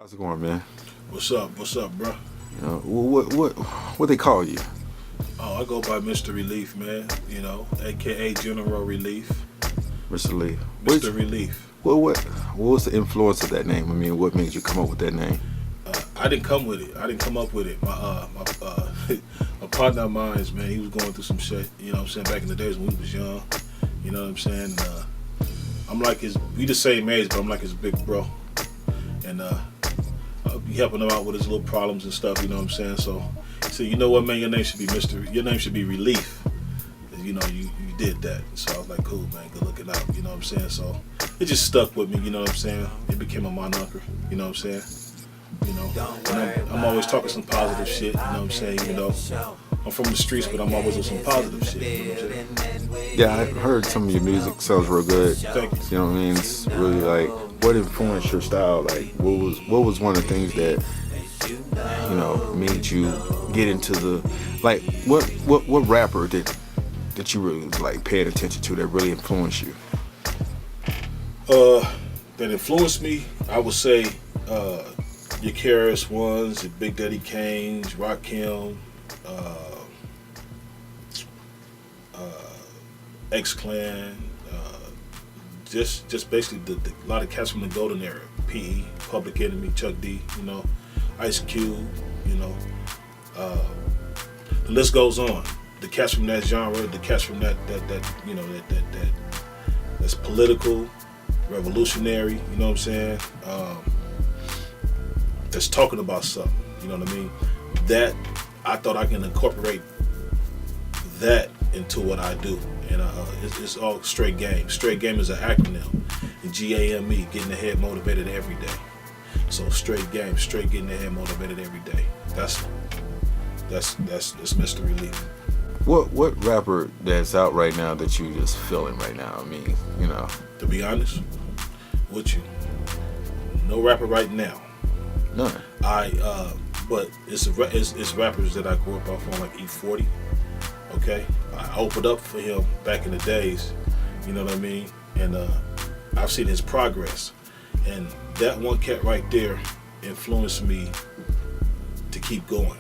How's it going, man? What's up, bro? You know, what they call you? Oh, I go by MR.RELIEF, man. You know, aka General Relief. Mr. Relief. Mr. Relief. What was the influence of that name? I mean, what made you come up with that name? I didn't come with it. I didn't come up with it. My a partner of mine, man, he was going through some shit. You know what I'm saying? Back in the days when we was young. You know what I'm saying? I'm like we the same age, but I'm like his big bro. And I'll be helping him out with his little problems and stuff. You know what I'm saying? So he said, you know what, man? Your name should be Your name should be Relief. You know, you did that. So I was like, cool, man. Good looking out. You know what I'm saying? So it just stuck with me. You know what I'm saying? It became a moniker. You know what I'm saying? You know, and I'm always talking some positive shit. You know what I'm saying? Even though I'm from the streets, but I'm always with some positive shit. You know what I'm saying? Yeah, I heard some of your music. Sounds real good. Thank you. You know what I mean? It's really like, what influenced your style? Like, what was one of the things that, you know, made you get into the, like, what rapper that you really like paying attention to that really influenced you? That influenced me, I would say, your KRS-Ones, your Big Daddy Kane's, Rakim, X-Clan, just basically a lot of cats from the golden era. P.E., Public Enemy, Chuck D, you know, Ice Cube, you know. The list goes on. The cats from that genre, the cats from that you know, that's political, revolutionary, you know what I'm saying? That's talking about something, you know what I mean? That, I thought I can incorporate that into what I do. And it's all Str8 Game. Str8 Game is an acronym. GAME, getting ahead motivated every day. So Str8 Game, straight getting ahead motivated every day. That's MR.RELIEF. What rapper that's out right now that you just feeling right now? I mean, you know. To be honest with you, no rapper right now. None. But it's rappers that I grew up off on, like E40. Okay, I opened up for him back in the days. You know what I mean? And I've seen his progress, and that one cat right there influenced me to keep going.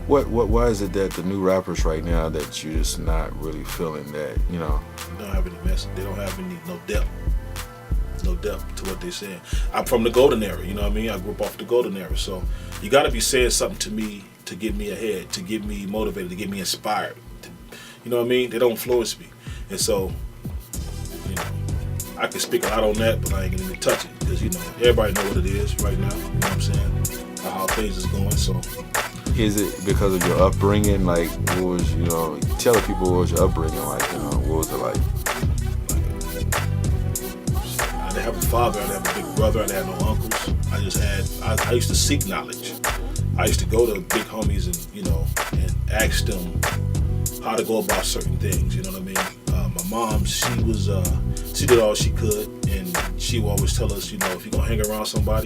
Why is it that the new rappers right now that you're just not really feeling that, you know? They don't have any message. They don't have no depth. No depth to what they're saying. I'm from the golden era, you know what I mean? I grew up off the golden era, so you got to be saying something to me to get me ahead, to get me motivated, to get me inspired. You know what I mean? They don't influence me, and so, you know, I can speak a lot on that, but I ain't gonna even touch it because, you know, everybody know what it is right now. You know what I'm saying? How things is going. So, is it because of your upbringing? Like, what was, you know, tell the people what was your upbringing like? You know, what was it like? I didn't have a father. I didn't have a big brother. I didn't have no uncles. I used to seek knowledge. I used to go to big homies and, you know, and ask them how to go about certain things. You know what I mean? My mom, she did all she could, and she would always tell us, you know, if you're gonna hang around somebody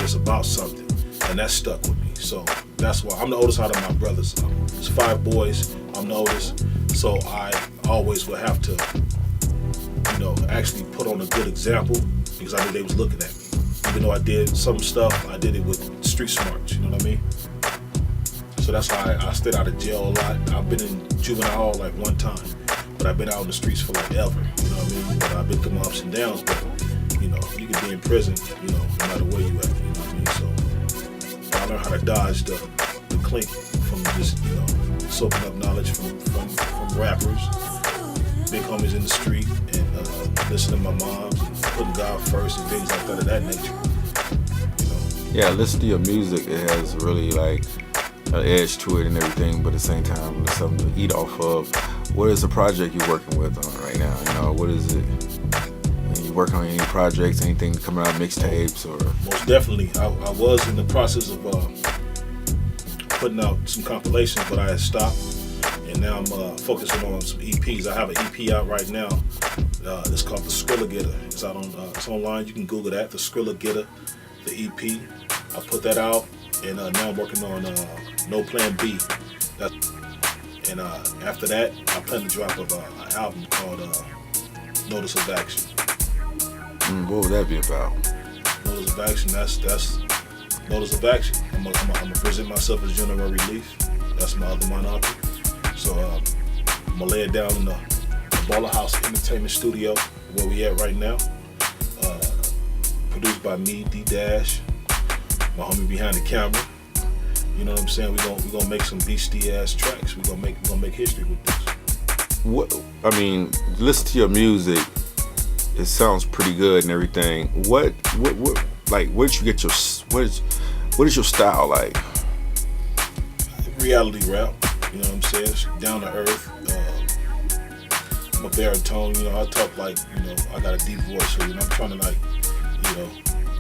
that's about something, and that stuck with me. So that's why I'm the oldest out of my brothers. There's 5 boys. I'm the oldest, so I always would have to, you know, actually put on a good example because I knew they was looking at me. Even though I did some stuff, I did it with street smarts. You know what I mean? So that's why I stayed out of jail a lot. I've been in juvenile hall like one time, but I've been out in the streets for like ever. You know what I mean? But I've been through my ups and downs. But you know, you can be in prison, you know, no matter where you at. You know what I mean? So I learned how to dodge the clink from just, you know, soaking up knowledge from rappers, big homies in the street, and listening to my moms and putting God first and things like that of that nature. You know? Yeah, listen to your music. It has really like an edge to it and everything, but at the same time, there's something to eat off of. What is the project you're working with on right now? You know, what is it? Are you working on any projects, anything coming out, mixtapes or? Most definitely. I was in the process of putting out some compilations, but I had stopped, and now I'm focusing on some EPs. I have an EP out right now. It's called The Skrilla Getter. It's out on, it's online. You can Google that, The Skrilla Getter, the EP. I put that out, and now I'm working on No Plan B. And after that, I plan to drop an album called Notice of Action. What would that be about? Notice of action. That's notice of action. I'm gonna present myself as MR.RELIEF. That's my other moniker. So I'm gonna lay it down in the BallaHouseEnt.Studios where we at right now. Produced by me, D-Dash, my homie behind the camera. You know what I'm saying? We're gonna make some beastie ass tracks. We're gonna make history with this. What I mean, listen to your music. It sounds pretty good and everything. What like where did you get your what is your style like? Reality rap. You know what I'm saying? It's down to earth. I'm a baritone. You know, I talk like, you know, I got a deep voice. So, you know, I'm trying to like, you know,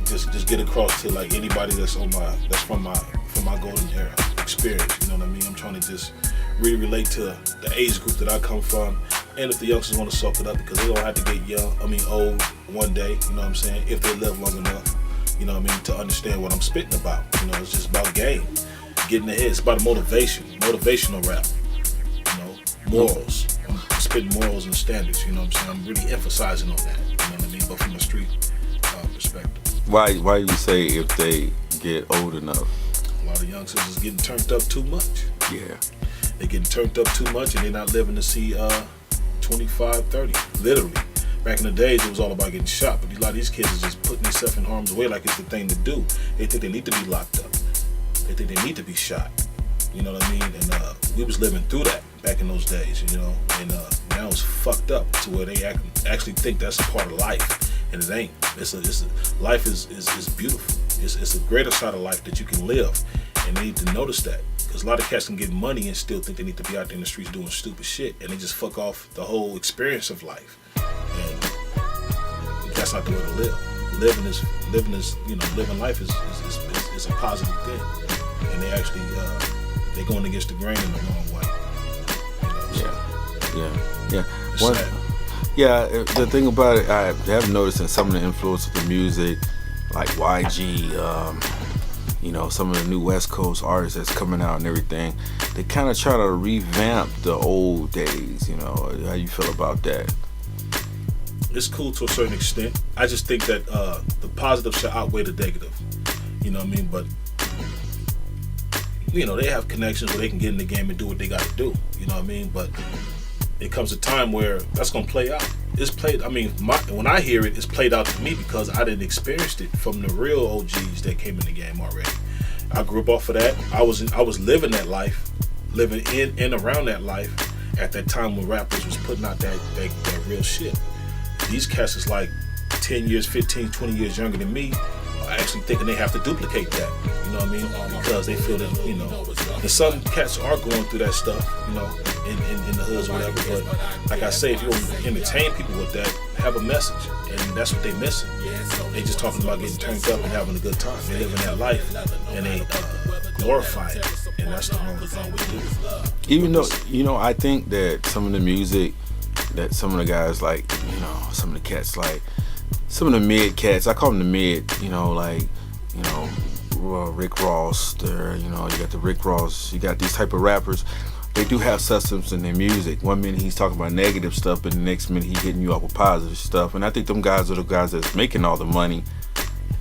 just get across to like anybody that's from my golden era experience. You know what I mean? I'm trying to just really relate to the age group that I come from, and if the youngsters want to suck it up, because they don't have to get old one day. You know what I'm saying? If they live long enough, you know what I mean, to understand what I'm spitting about. You know, it's just about game, getting ahead. It's about motivational rap. You know, morals. I'm spitting morals and standards. You know what I'm saying? I'm really emphasizing on that. You know what I mean? But from a street perspective. Why you say if they get old enough? A lot of youngsters is getting turned up too much. Yeah. They getting turned up too much, and they're not living to see 25, 30. Literally. Back in the days, it was all about getting shot, but a lot of these kids are just putting themselves in harm's way like it's the thing to do. They think they need to be locked up. They think they need to be shot. You know what I mean? And we was living through that back in those days, you know. And now it's fucked up to where they actually think that's a part of life, and it ain't. Life is beautiful. It's a greater side of life that you can live, and they need to notice that. Because a lot of cats can get money and still think they need to be out there in the streets doing stupid shit, and they just fuck off the whole experience of life. And that's not the way to live. Living life is a positive thing, and they actually they're going against the grain in the wrong way. You know, Yeah. sad. Yeah, the thing about it, I have noticed in some of the influence of the music, like YG, you know, some of the new West Coast artists that's coming out and everything, they kind of try to revamp the old days. You know, how you feel about that? It's cool to a certain extent. I just think that the positive should outweigh the negative. You know what I mean? But you know, they have connections where they can get in the game and do what they got to do. You know what I mean? But it comes a time where that's gonna play out. It's played. I mean, when I hear it, it's played out to me because I didn't experience it from the real OGs that came in the game already. I grew up off of that. I was living that life, living in and around that life at that time when rappers was putting out that real shit. These cats is like 10 years, 15, 20 years younger than me, are actually thinking they have to duplicate that. You know what I mean? Because they feel that, you know, and some cats are going through that stuff, you know, in the hoods or whatever. But like I say, if you want to entertain people with that, have a message, and that's what they missing. They just talking about getting turned up and having a good time. They living that life, and they glorify it, and that's the wrong thing we do. Even though, you know, I think that some of the music that some of the guys like, you know, some of the cats like, some of the mid cats, I call them the mid, you know, like, you know, Rick Ross, there, you know, you got the Rick Ross, you got these type of rappers. They do have substance in their music. One minute he's talking about negative stuff, but the next minute he's hitting you up with positive stuff. And I think them guys are the guys that's making all the money,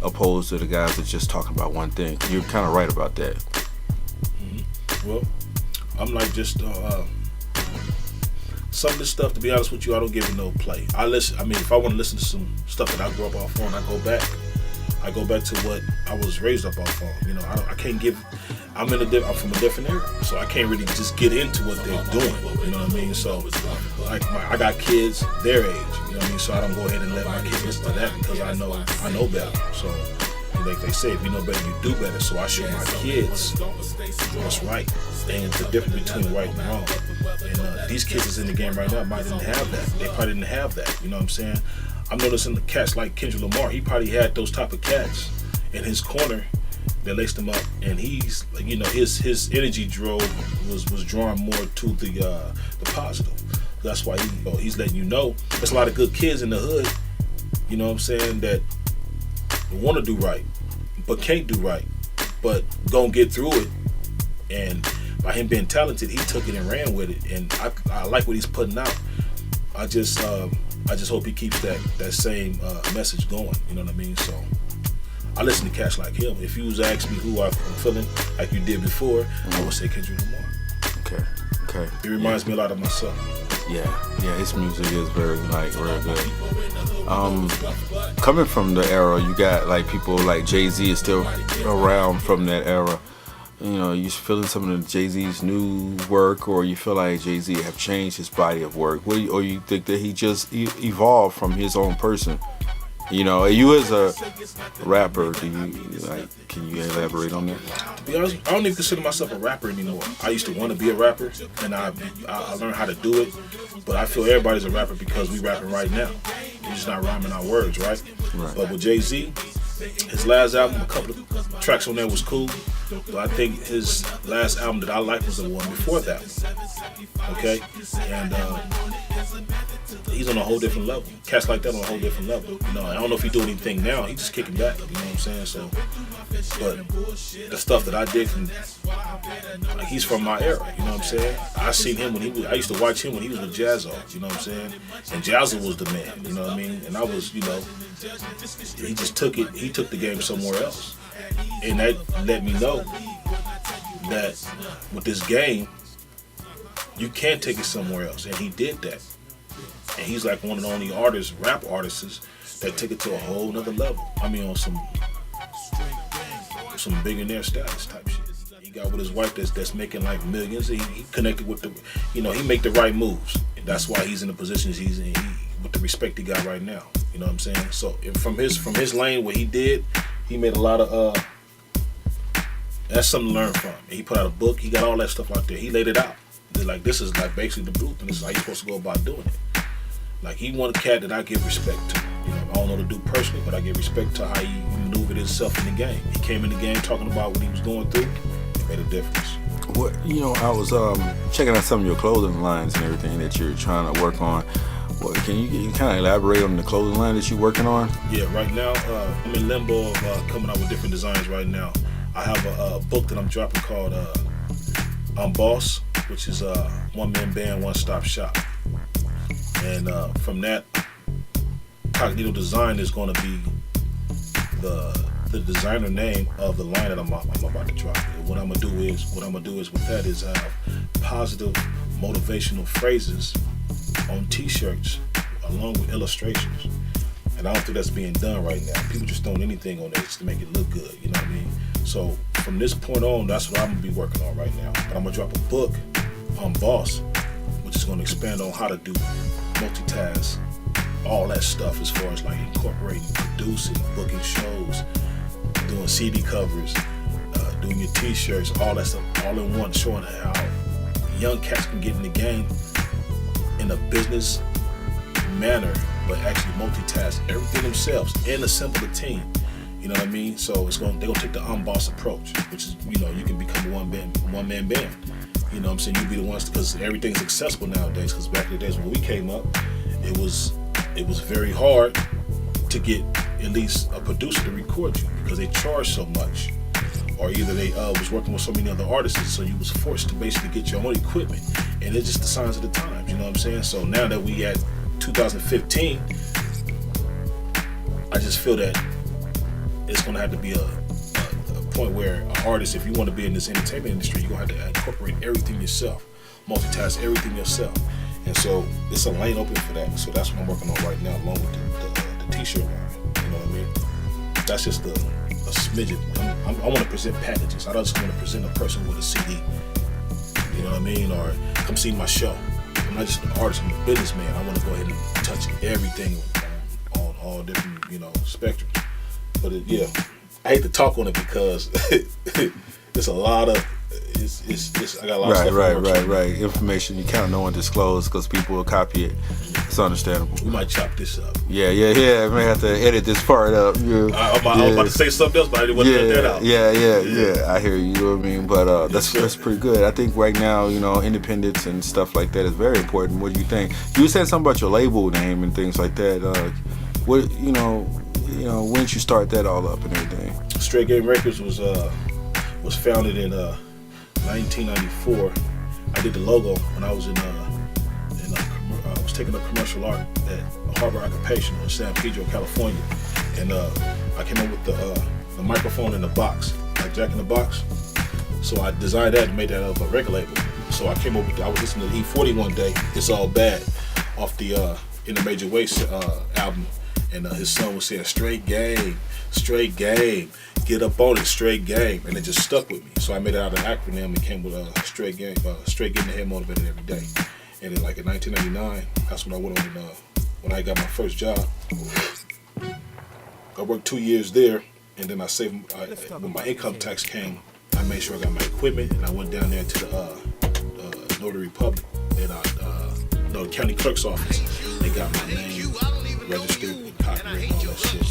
opposed to the guys that's just talking about one thing. You're kind of right about that. Mm-hmm. Well, I'm like just some of this stuff, to be honest with you, I don't give it no play. I mean, if I want to listen to some stuff that I grew up off on, I go back to what I was raised up off on. You know, I can't give. I'm from a different era, so I can't really just get into what they're doing. You know what I mean? So, like, I got kids their age. You know what I mean? So I don't go ahead and let my kids listen to that because I know better. So, like they say, if you know better, you do better. So I show my kids what's right and the difference between right and wrong. And these kids that's in the game right now might didn't have that. They probably didn't have that. You know what I'm saying? I'm noticing the cats like Kendrick Lamar. He probably had those type of cats in his corner that laced him up, and he's, you know, his energy was drawn more to the positive. That's why he's letting you know there's a lot of good kids in the hood. You know what I'm saying, that want to do right but can't do right, but gonna get through it. And by him being talented, he took it and ran with it. And I like what he's putting out. I just hope he keeps that same message going. You know what I mean? So I listen to cats like him. If you was asking me who I'm feeling like you did before, I would say Kendrick Lamar. Okay. He reminds me a lot of myself. Yeah, his music is very real good. Coming from the era, you got like people like Jay-Z is still around from that era. You know, you feeling some of the Jay-Z's new work, or you feel like Jay-Z have changed his body of work, or you think that he just evolved from his own person? You know, you as a rapper, can you elaborate on that? To be honest, I don't even consider myself a rapper anymore. I used to want to be a rapper, and I learned how to do it, but I feel everybody's a rapper because we rapping right now. We're just not rhyming our words, right? But with Jay-Z, his last album, a couple of tracks on there was cool, but I think his last album that I liked was the one before that one. Okay? And he's on a whole different level. Cats like that on a whole different level. You know, I don't know if he do anything now. He's just kicking back. You know what I'm saying? So, but the stuff that I did from, like, he's from my era. You know what I'm saying? I seen him I used to watch him when he was with Jaz-O. You know what I'm saying? And Jaz-O was the man. You know what I mean? And I was, you know, he just took it. He took the game somewhere else, and that let me know that with this game, you can take it somewhere else, and he did that. And he's like one of the only artists, rap artists, that took it to a whole nother level. I mean, on some billionaire status type shit. He got with his wife that's making like millions. He connected with he make the right moves. And that's why he's in the positions he's in, with the respect he got right now. You know what I'm saying? So from his lane, what he did, he made a lot of that's something to learn from. And he put out a book. He got all that stuff out there. He laid it out. Like, this is like basically the blueprint. This is how you're supposed to go about doing it. Like, he one cat that I give respect to. You know, I don't know the dude personally, but I give respect to how he maneuvered himself in the game. He came in the game talking about what he was going through. It made a difference. What, you know, I was checking out some of your clothing lines and everything that you're trying to work on. What, can you kind of elaborate on the clothing line that you're working on? Yeah, right now I'm in limbo of coming out with different designs right now. I have a book that I'm dropping called Boss, which is a one-man band, one-stop shop. And from that, Cognito Design is going to be the designer name of the line that I'm about to drop. And what I'm gonna do is with that is have positive motivational phrases on T-shirts along with illustrations. And I don't think that's being done right now. People just throwing anything on there just to make it look good. You know what I mean? So from this point on, that's what I'm gonna be working on right now. But I'm gonna drop a book on Boss, which is gonna expand on how to do multitask, all that stuff as far as like incorporating, producing, booking shows, doing CD covers, doing your T-shirts, all that stuff, all in one, showing how young cats can get in the game in a business manner, but actually multitask everything themselves and assemble a team. You know what I mean? So they're gonna take the unboss approach, which is, you know, you can become a one-man band. You know what I'm saying? You be the ones, because everything's accessible nowadays. Because back in the days when we came up, it was very hard to get at least a producer to record you because they charged so much, or either they was working with so many other artists, so you was forced to basically get your own equipment, and it's just the signs of the times. You know what I'm saying? So now that we at 2015, I just feel that it's gonna have to be a point where an artist, if you want to be in this entertainment industry, you're gonna have to incorporate everything yourself, multitask everything yourself. And so it's a lane open for that. So that's what I'm working on right now, along with the T-shirt line. You know what I mean? That's just a smidgen. I want to present packages. I don't just want to present a person with a CD. You know what I mean? Or come see my show. I'm not just an artist, I'm a businessman. I want to go ahead and touch everything on all different, you know, spectrums. But yeah, I hate to talk on it because it's a lot of. I got a lot of stuff. Right. Information you kind of don't want to disclose because people will copy it. It's understandable. We might chop this up. Yeah. I may have to edit this part up. Yeah. I was about to say something else, but I didn't want to edit that out. Yeah. I hear you. You know what I mean? But that's pretty good. I think right now, you know, independence and stuff like that is very important. What do you think? You said something about your label name and things like that. What you know, when did you start that all up and everything? Str8 Game Recordz was founded in 1994. I did the logo when I was I was taking up commercial art at Harbor Occupational in San Pedro, California, and I came up with a microphone in a box, like Jack in the Box. So I designed that and made that out of a record label. So I came over, I was listening to E40 one day, It's All Bad, off the In the Major Ways album. And his son was saying, Str8 Game, get up on it, Str8 Game. And it just stuck with me. So I made it out of an acronym and came with Str8 Game, Str8 Getting the Head Motivated Every Day. And then like in 1999, that's when I went on, when I got my first job. I worked 2 years there, and then I saved, when my income tax came, I made sure I got my equipment, and I went down there to the Notary Public, and the county clerk's office. They got my name registered and copyright and all that shit.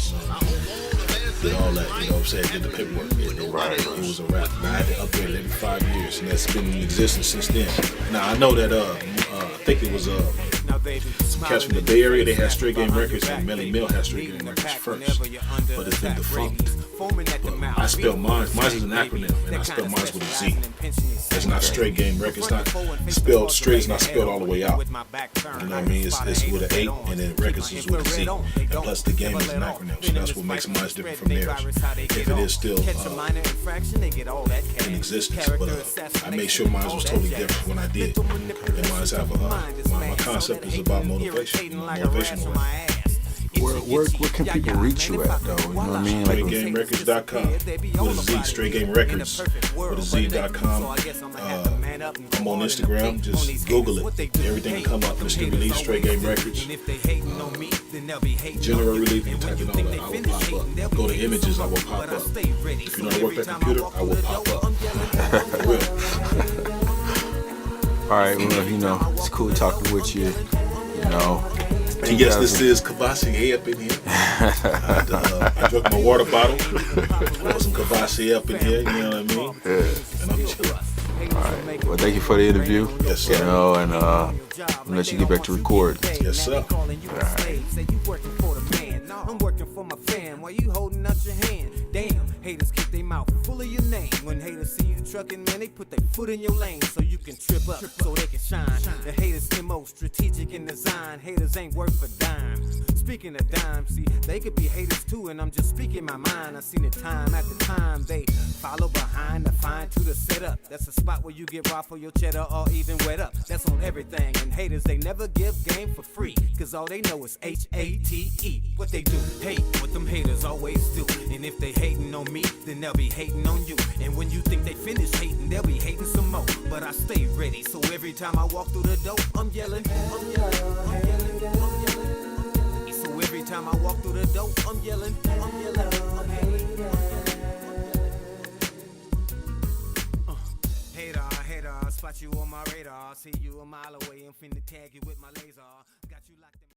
Did all that, you know what I'm saying? Did the paperwork. It was a wrap. And I had to upgrade it every 5 years, and that's been in existence since then. Now I know that I think it was some cats from the Bay Area. They had Str8 Game Records, and Melly Mill had Str8 Game Records first, but it's been defunct. But I spell mine. Mine is an acronym, and I spell mine with a Z. It's not Str8 Game Records. Not spelled straight. It's not spelled all the way out. You know what I mean? It's with an 8, and then records is with a Z. And plus the game is an acronym, so that's what makes mine different from theirs. If it is still in existence, but I made sure mine was totally different when I did. And mine have my concept is about motivation, motivational work. Where can people reach you at, though? You know what I mean? Like Str8GameRecords.com with a Z, Str8 Game Records with a Z.com. I'm on Instagram. Just Google it. Everything will come up. Mr. Relief, Str8 Game Records. General Relief, and type in all that. I will pop up. Go to images. I will pop up. If you know how to work that computer, I will pop up. I will. All right, well, you know, it's cool talking with you. You know. And yes, this is Kavasi up in here. I drank my water bottle. Got some Kavasi up in here, you know what I mean? Yeah. And I'm chilling. Alright. Well, thank you for the interview. Yes, sir. You know, and I'll let you get back to record. Yes, sir. Alright. I'm working for my fam while you holding out your hand. Damn, haters keep their mouth full of your name. When haters see you trucking, man, they put their foot in your lane so you can trip up so they can shine. The haters MO, strategic in design. Haters ain't worth a dime. Speaking of dimes, see, they could be haters too, and I'm just speaking my mind. I seen it time after time. They follow behind the fine to the setup. That's a spot where you get raw for your cheddar or even wet up. That's on everything. And haters, they never give game for free, cause all they know is HATE. What they do, hate what them haters always do. And if they hating on me, then they'll be hating on you. And when you think they finish hating, they'll be hating some more. But I stay ready, so every time I walk through the door, I'm yelling, I'm yelling, I'm yelling, I'm yelling. So every time I walk through the door, I'm yelling, I'm yelling, I'm yelling. Hater, spot you on my radar. See you a mile away, I'm finna tag you with my laser. Got you locked in.